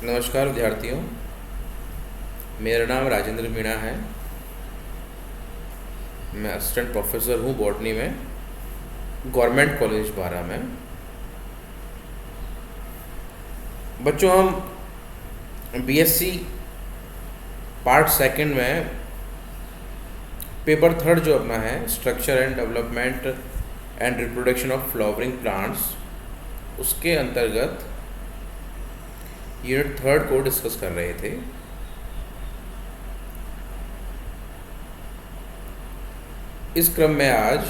नमस्कार विद्यार्थियों, मेरा नाम राजेंद्र मीणा है। मैं असिस्टेंट प्रोफेसर हूँ बॉटनी में, गवर्नमेंट कॉलेज बारा में। बच्चों, हम बीएससी पार्ट सेकंड में पेपर थर्ड जो अपना है, structure and development and reproduction of flowering plants, उसके अंतर्गत यूनिट थर्ड को डिस्कस कर रहे थे। इस क्रम में आज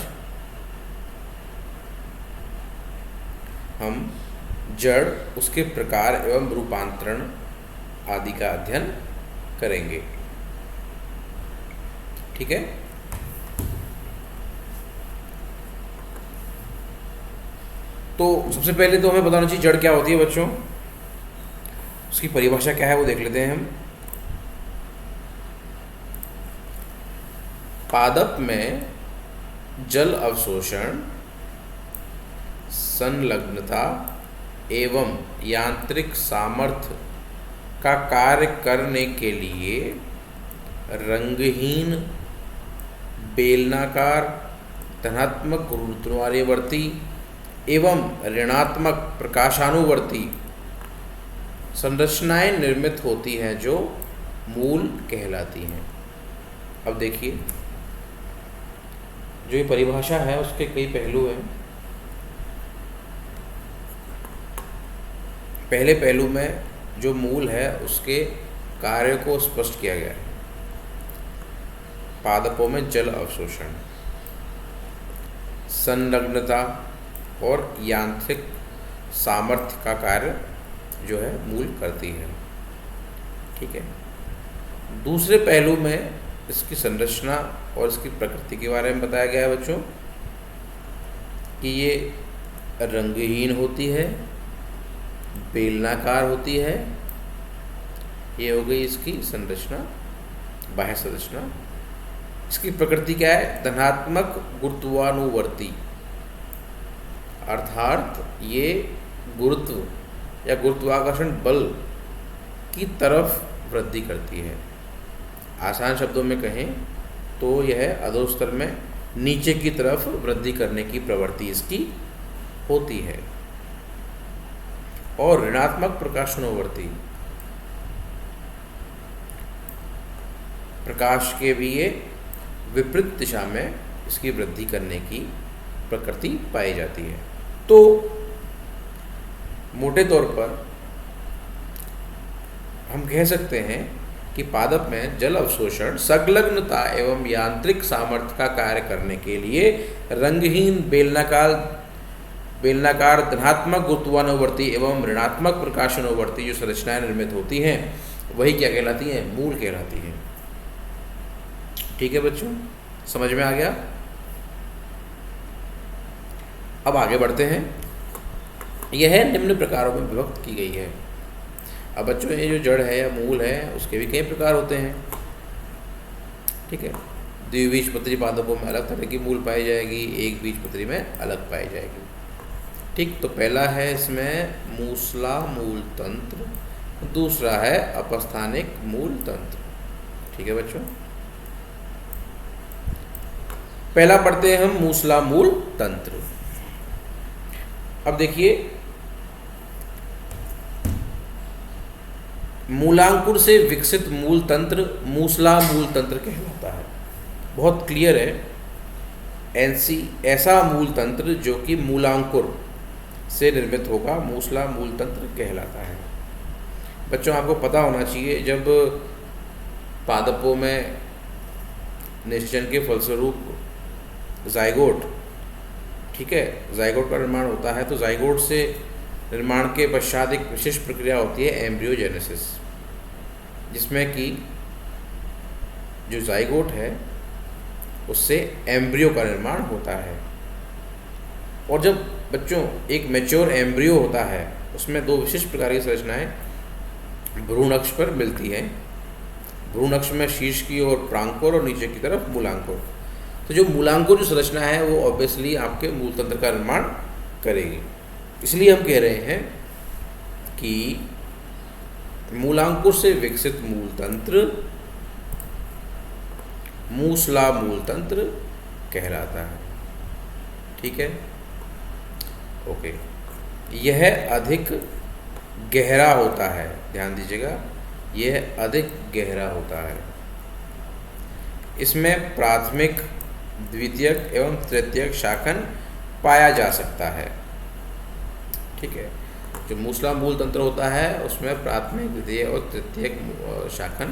हम जड़, उसके प्रकार एवं रूपांतरण आदि का अध्ययन करेंगे। ठीक है। तो सबसे पहले तो हमें बताना चाहिए जड़ क्या होती है बच्चों। उसकी परिभाषा क्या है वो देख लेते हैं हम। पादप में जल अवशोषण, संलग्नता एवं यांत्रिक सामर्थ्य का कार्य करने के लिए रंगहीन, बेलनाकार, धनात्मक गुरुत्वानुवर्ती एवं ऋणात्मक प्रकाशानुवर्ती संरचनाएं निर्मित होती हैं जो मूल कहलाती हैं। अब देखिए, जो ये परिभाषा है उसके कई पहलू हैं। पहले पहलू में जो मूल है उसके कार्य को स्पष्ट किया गया है। पादपों में जल अवशोषण, संलग्नता और यांत्रिक सामर्थ्य का कार्य जो है मूल करती है। ठीक है। दूसरे पहलू में इसकी संरचना और इसकी प्रकृति के बारे में बताया गया है बच्चों कि ये रंगहीन होती है, बेलनाकार होती है। ये हो गई इसकी संरचना, बाह्य संरचना। इसकी प्रकृति क्या है? धनात्मक गुरुत्वानुवर्ती, अर्थात ये गुरुत्व या गुरुत्वाकर्षण बल की तरफ वृद्धि करती है। आसान शब्दों में कहें तो यह अधोस्तर में नीचे की तरफ वृद्धि करने की प्रवृत्ति इसकी होती है। और ऋणात्मक प्रकाशानुवर्ती, प्रकाश के भी ये विपरीत दिशा में इसकी वृद्धि करने की प्रकृति पाई जाती है। तो मोटे तौर पर हम कह सकते हैं कि पादप में जल अवशोषण, संलग्नता एवं यांत्रिक सामर्थ्य का कार्य करने के लिए रंगहीन, बेलनाकार, धनात्मक गुरुत्वानुवर्ती एवं ऋणात्मक प्रकाशानुवर्ती जो संरचनाएं निर्मित होती हैं वही क्या कहलाती हैं? मूल कहलाती हैं। ठीक है बच्चों, समझ में आ गया? अब आगे बढ़ते हैं। यह निम्न प्रकारों में विभक्त की गई है। अब बच्चों, ये जो जड़ है या मूल है उसके भी कई प्रकार होते हैं। ठीक है। द्विबीजपत्री पादपों में अलग तरह की मूल पाई जाएगी, एक बीजपत्री में अलग पाई जाएगी। ठीक। तो पहला है इसमें मूसला मूल तंत्र, दूसरा है अपस्थानिक मूल तंत्र। ठीक है बच्चों, पहला पढ़ते हैं हम मूसला मूल तंत्र। अब देखिए, मूलांकुर से विकसित मूल तंत्र मूसला मूल तंत्र कहलाता है। बहुत क्लियर है। ऐसा मूल तंत्र जो कि मूलांकुर से निर्मित होगा मूसला मूल तंत्र कहलाता है। बच्चों, आपको पता होना चाहिए, जब पादपों में निषेचन के फलस्वरूप जाइगोट, ठीक है, जाइगोट का निर्माण होता है, तो जाइगोट से निर्माण के पश्चात एक विशेष प्रक्रिया होती है एम्ब्रियोजेनेसिस, जिसमें कि जो जाइगोट है उससे एम्ब्रियो का निर्माण होता है। और जब बच्चों एक मैच्योर एम्ब्रियो होता है उसमें दो विशिष्ट प्रकार की संरचनाएं भ्रूण अक्ष पर मिलती हैं। भ्रूण अक्ष में शीर्ष की ओर प्रांकुर और नीचे की तरफ मूलांकुर। तो जो मूलांकुर जो संरचना है वो ऑब्वियसली आपके मूल तंत्र का निर्माण करेगी। इसलिए हम कह रहे हैं कि मूलांकुर से विकसित मूल तंत्र मूसला मूल तंत्र कहलाता है। ठीक है, ओके। यह अधिक गहरा होता है, ध्यान दीजिएगा, यह अधिक गहरा होता है। इसमें प्राथमिक, द्वितीयक एवं तृतीयक शाखन पाया जा सकता है। ठीक है, जो मूसला मूल तंत्र होता है उसमें प्राथमिक, द्वितीय और तृतीयक शाखन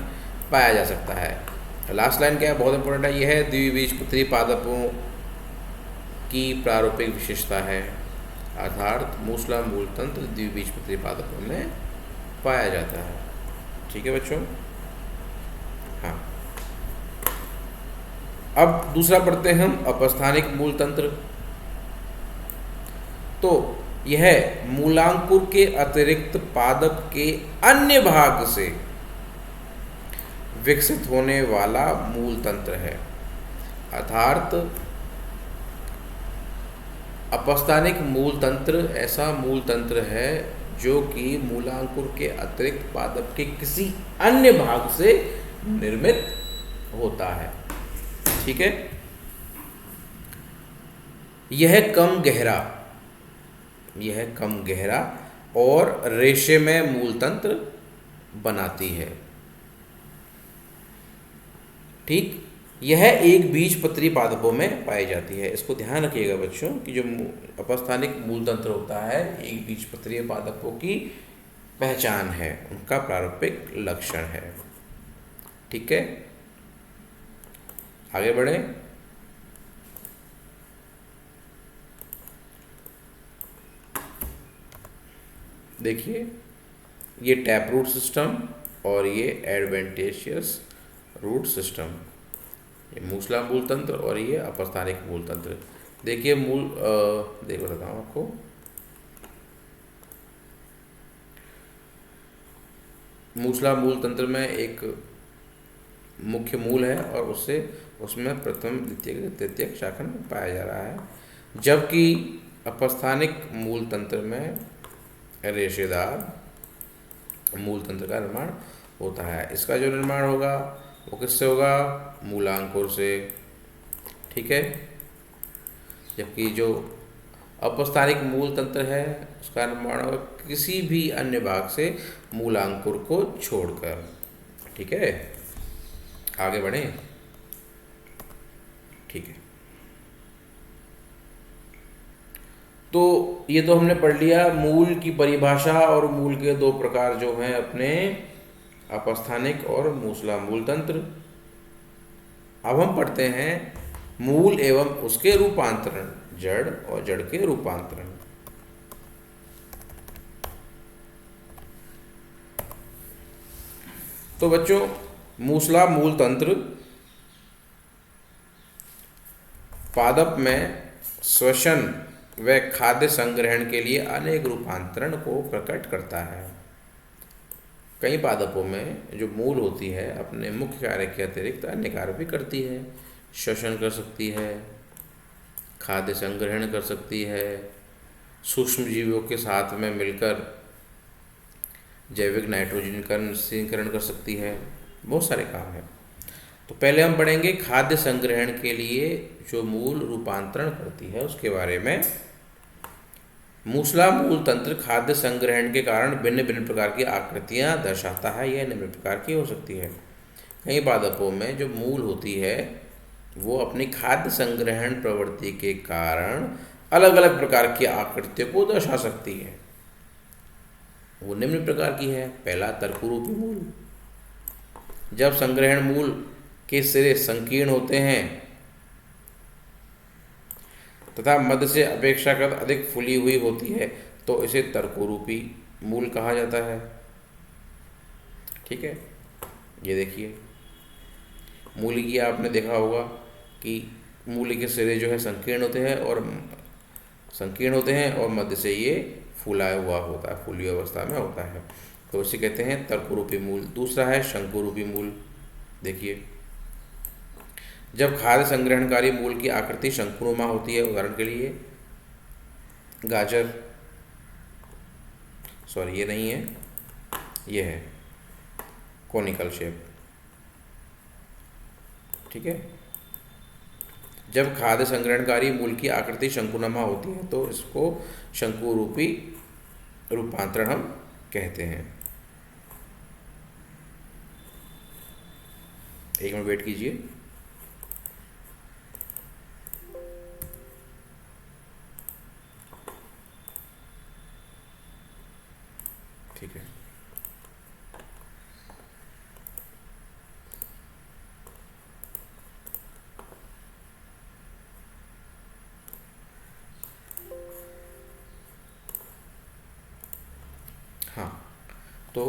पाया जा सकता है। लास्ट लाइन क्या है, बहुत इंपॉर्टेंट है, यह द्विबीजपत्री पादपों की प्रारूपिक विशेषता है, अर्थात मूसला मूल तंत्र द्विबीजपत्री पादपों में पाया जाता है। ठीक है बच्चों, हाँ। अब दूसरा पढ़ते हैं हम, अपस्थानिक मूल तंत्र। तो यह मूलांकुर के अतिरिक्त पादप के अन्य भाग से विकसित होने वाला मूल तंत्र है, अर्थात अपस्थानिक मूल तंत्र ऐसा मूल तंत्र है जो कि मूलांकुर के अतिरिक्त पादप के किसी अन्य भाग से निर्मित होता है। ठीक है, यह कम गहरा और रेशेमय मूल तंत्र बनाती है। ठीक, यह एक बीजपत्री पादपों में पाई जाती है। इसको ध्यान रखिएगा बच्चों कि जो अपस्थानिक मूल तंत्र होता है एक बीजपत्री पादपों की पहचान है, उनका प्रारूपिक लक्षण है। ठीक है, आगे बढ़े। देखिए, ये टैप रूट सिस्टम और ये एडवेंटेशियस रूट सिस्टम, ये मूसला मूल तंत्र और ये अपस्थानिक मूल तंत्र। देखिए देख बताता हूँ आपको। मूसला मूल तंत्र में एक मुख्य मूल है और उसमें प्रथम, द्वितीय, तृतीयक शाखन पाया जा रहा है, जबकि अपस्थानिक मूल तंत्र में रेशेदार मूल तंत्र का निर्माण होता है। इसका जो निर्माण होगा वो किससे होगा, मूलांकुर से। ठीक है, जबकि जो अपस्थानिक मूल तंत्र है उसका निर्माण होगा किसी भी अन्य भाग से मूलांकुर को छोड़कर। ठीक है, आगे बढ़ें। ठीक है, तो ये तो हमने पढ़ लिया मूल की परिभाषा और मूल के दो प्रकार जो हैं अपने, अपस्थानिक और मूसला मूल तंत्र। अब हम पढ़ते हैं मूल एवं उसके रूपांतरण, जड़ और जड़ के रूपांतरण। तो बच्चों, मूसला मूल तंत्र पादप में श्वसन व खाद्य संग्रहण के लिए अनेक रूपांतरण को प्रकट करता है। कई पादपों में जो मूल होती है अपने मुख्य कार्य के अतिरिक्त अन्य कार्य भी करती है। श्वसन कर सकती है, खाद्य संग्रहण कर सकती है, सूक्ष्म जीवों के साथ में मिलकर जैविक नाइट्रोजनीकरण कर सकती है, बहुत सारे काम हैं। तो पहले हम पढ़ेंगे खाद्य संग्रहण के लिए जो मूल रूपांतरण करती है उसके बारे में। मूसला मूल तंत्र खाद्य संग्रहण के कारण भिन्न भिन्न प्रकार की आकृतियां दर्शाता है। यह निम्न प्रकार की हो सकती है। कई पादपों में जो मूल होती है वो अपनी खाद्य संग्रहण प्रवृत्ति के कारण अलग अलग प्रकार की आकृतियों को दर्शा सकती है। वो निम्न प्रकार की है। पहला, तर्करूपी मूल। जब संग्रहण मूल के सिरे संकीर्ण होते हैं तथा मध्य से अपेक्षाकृत अधिक फूली हुई होती है तो इसे तर्करूपी मूल कहा जाता है। ठीक है, ये देखिए मूली की आपने देखा होगा कि मूली के सिरे जो है संकीर्ण होते हैं और मध्य से ये फूला हुआ होता है, फूली अवस्था में होता है, तो इसे कहते हैं तर्करूपी मूल। दूसरा है शंकुरूपी मूल। देखिए, जब खाद्य संग्रहणकारी मूल की आकृति शंकुनुमा होती है, उदाहरण के लिए गाजर, सॉरी ये नहीं है, ये है कॉनिकल शेप। ठीक है, जब खाद्य संग्रहणकारी मूल की आकृति शंकुनुमा होती है तो इसको शंकु रूपी रूपांतरण हम कहते हैं। एक मिनट वेट कीजिए। ठीक है, हाँ, तो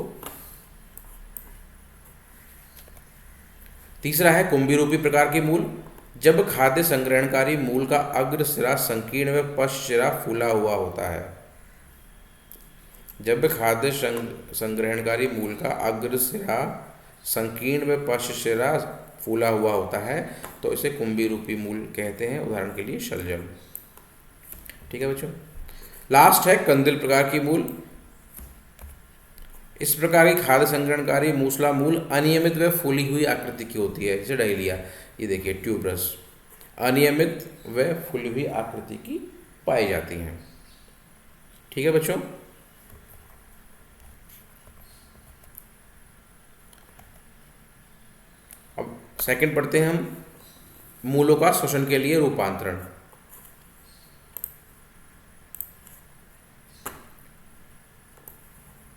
तीसरा है कुंभी रूपी प्रकार के मूल। जब खाद्य संग्रहणकारी मूल का अग्र सिरा संकीर्ण व पश्च सिरा फूला हुआ होता है। जब खाद्य संग्रहणकारी मूल का अग्र सिरा संकीर्ण व पश्च सिरा फूला हुआ होता है तो इसे कुंभी रूपी मूल कहते हैं। उदाहरण के लिए शलजम। ठीक है बच्चों, लास्ट है कंदिल प्रकार की मूल। इस प्रकार की खाद्य संग्रहणकारी मूसला मूल अनियमित व फूली हुई आकृति की होती है, जैसे डहेलिया। ये देखिए ट्यूबरस, अनियमित व फूली हुई आकृति की पाई जाती हैं। ठीक है बच्चों, अब सेकंड पढ़ते हैं हम, मूलों का श्वसन के लिए रूपांतरण।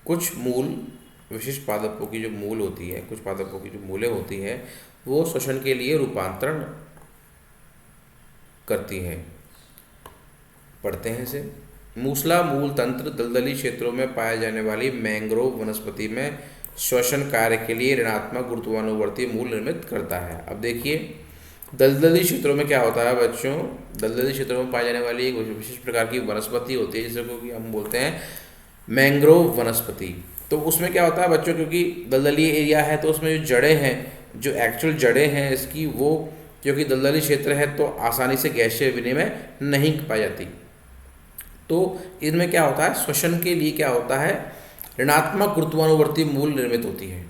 कुछ मूल विशिष्ट पादपों की जो मूल होती है, कुछ पादपों की जो मूलें होती है वो श्वसन के लिए रूपांतरण करती हैं। पढ़ते हैं इसे। मूसला मूल तंत्र दलदली क्षेत्रों में पाए जाने वाली मैंग्रोव वनस्पति में श्वसन कार्य के लिए ऋणात्मक गुरुत्वानुवर्ती मूल निर्मित करता है। अब देखिए दलदली क्षेत्रों में क्या होता है बच्चों, दलदली क्षेत्रों में पाई जाने वाली एक विशिष्ट प्रकार की वनस्पति होती है जिसको कि हम बोलते हैं मैंग्रोव वनस्पति। तो उसमें क्या होता है बच्चों, क्योंकि दलदली एरिया है तो उसमें जो जड़ें हैं, जो एक्चुअल जड़ें हैं इसकी, वो क्योंकि दलदली क्षेत्र है तो आसानी से गैसीय विनिमय नहीं पाई जाती। तो इनमें क्या होता है, श्वसन के लिए क्या होता है, ऋणात्मक गुरुत्वानुवर्ती मूल निर्मित होती है।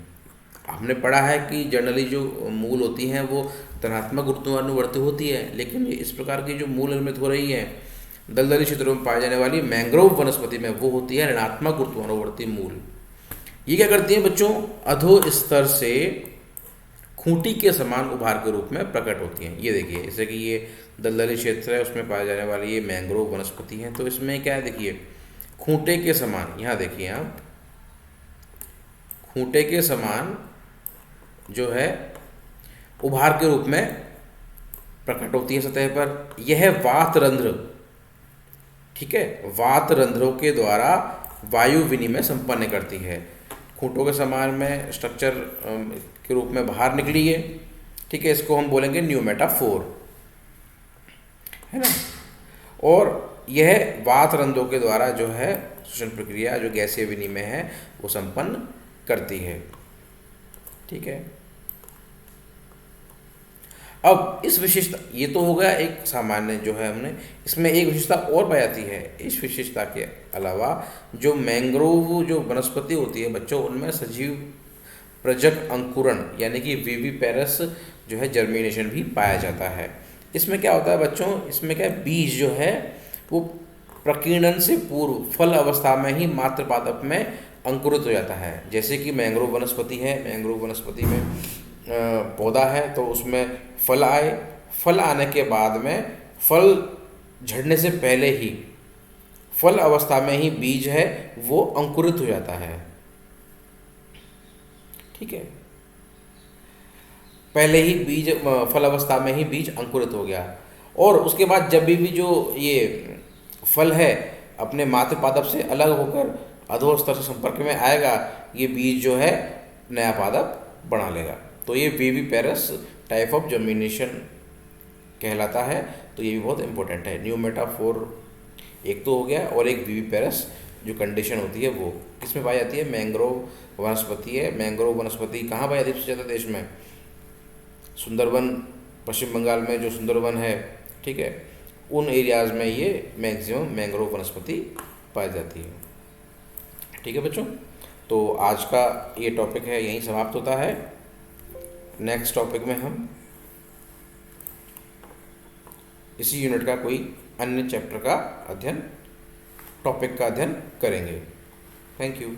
हमने पढ़ा है कि जनरली जो मूल होती हैं वो धनात्मक गुरुत्वानुवर्ती होती है, लेकिन इस प्रकार की जो मूल निर्मित हो रही है दलदली क्षेत्रों में पाई जाने वाली मैंग्रोव वनस्पति में, वो होती है ऋणात्मक गुरुत्वानुवर्ती मूल। ये क्या करती हैं बच्चों, अधो स्तर से खूंटी के समान उभार के रूप में प्रकट होती हैं। ये देखिए, जैसे कि ये दलदली क्षेत्र है उसमें पाई जाने वाली ये मैंग्रोव वनस्पति है, तो इसमें क्या है देखिए खूंटे के समान, यहाँ देखिए आप खूंटे के समान जो है उभार के रूप में प्रकट होती है सतह पर। यह वात रंध्र, ठीक है, वात रंध्रों के द्वारा वायु विनिमय संपन्न करती है। खूंटों के समान में स्ट्रक्चर के रूप में बाहर निकली है। ठीक है, इसको हम बोलेंगे न्यूमेटाफोर, है ना। और यह वात रंध्रों के द्वारा जो है श्वसन प्रक्रिया, जो गैसीय विनिमय है वो संपन्न करती है। ठीक है, अब इस विशेषता, ये तो हो गया एक सामान्य जो है हमने, इसमें एक विशेषता और पाई जाती है। इस विशेषता के अलावा जो मैंग्रोव जो वनस्पति होती है बच्चों, उनमें सजीव प्रजक अंकुरण यानी कि विविपेरस जो है जर्मिनेशन भी पाया जाता है। इसमें क्या होता है बच्चों, इसमें क्या बीज जो है वो प्रकीर्णन से पूर्व फल अवस्था में ही मात्र पादप में अंकुरित हो जाता है। जैसे कि मैंग्रोव वनस्पति है, मैंग्रोव वनस्पति में पौधा है तो उसमें फल आए, फल आने के बाद में फल झड़ने से पहले ही फल अवस्था में ही बीज है वो अंकुरित हो जाता है। ठीक है, पहले ही बीज फल अवस्था में ही बीज अंकुरित हो गया, और उसके बाद जब भी जो ये फल है अपने मातृ पादप से अलग होकर अधो स्तर से संपर्क में आएगा, ये बीज जो है नया पादप बना लेगा। तो ये विविपेरस टाइप ऑफ जर्मिनेशन कहलाता है। तो ये भी बहुत इंपॉर्टेंट है। न्यूमेटाफोर एक तो हो गया, और एक विविपेरस जो कंडीशन होती है वो किसमें पाई जाती है, मैंग्रोव वनस्पति है। मैंग्रोव वनस्पति कहाँ पाई जाती है सबसे ज़्यादा देश में, सुंदरवन, पश्चिम बंगाल में जो सुंदरवन है, ठीक है, उन एरियाज़ में ये मैक्सिमम मैंग्रोव वनस्पति पाई जाती है। ठीक है बच्चों, तो आज का ये टॉपिक है यहीं समाप्त होता है। नेक्स्ट टॉपिक में हम इसी यूनिट का कोई अन्य चैप्टर का अध्ययन, टॉपिक का अध्ययन करेंगे। Thank you.